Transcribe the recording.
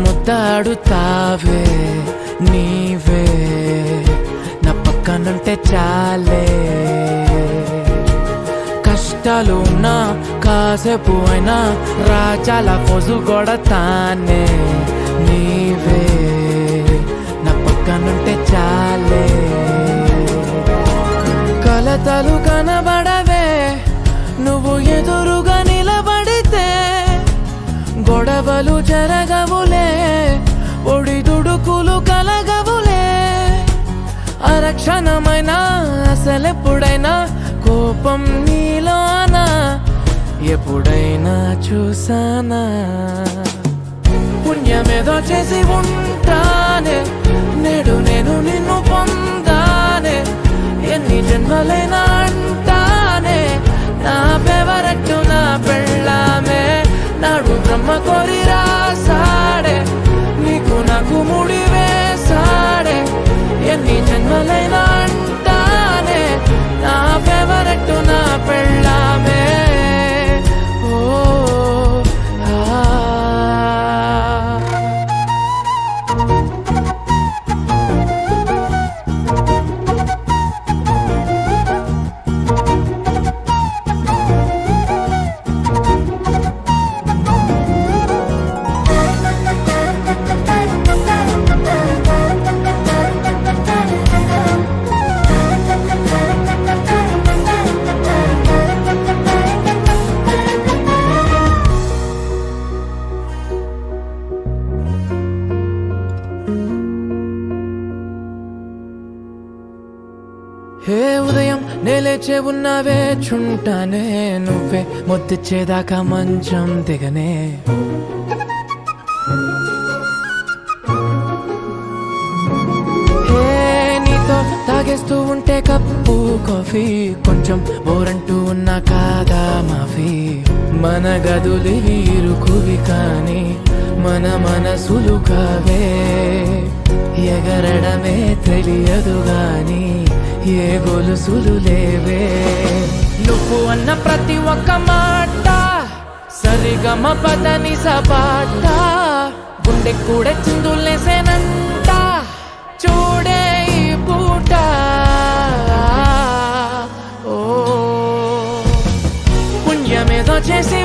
ముద్దాడుతావే నీవే నా పక్కనుంటే చాలే కష్టాలు ఉన్నా కాసేపు అయినా రాజాల పోజు కొడతానే నీవే నా పక్కనుంటే చాలే కలతలు కనబడవే నువ్వు ఎదురుగా నిలబడితే గొడవలు జరగవులే ఒడిదుడుకులు కలగవులే అరక్షణమైన అసలెప్పుడైనా కోపం నీలోనా ఎప్పుడైనా చూసానా పుణ్యమేదో చేసి ఉంటానే నేడు నేను నిన్ను పొందానే ఎన్ని జన్మలైనా అంటానే నా ఫేవరెట్ నా పెళ్ళామే నాడు బ్రహ్మ కోరి రాసాడే నీకు నాకు ముడి వేసాడే ఎన్ని జన్మలైనా అంటానే నా ఫేవరెట్ నా పెళ్ళామే ఓ హే ఉదయం నేలేచే ఉన్నావే చుంటానే నువ్వే ముద్దిచ్చేదాకా మంచం దిగనే హే నీతో తాగేస్తూ ఉంటే కప్పు కాఫీ కొంచెం బోరంటూ ఉన్నా కాదా మాఫీ మన గదులు ఇరుకువి కానీ మన మనసులు కావే ఎగరడమే తెలియదు గాని ఏ గొలుసులు లేవే నువ్వు అన్న ప్రతి ఒక్క మాట సరిగమ పదని సపాట గుండె కూడా చిందులేసేనంట చూడే ఈ పూట ఓ పుణ్యమేదో చేసి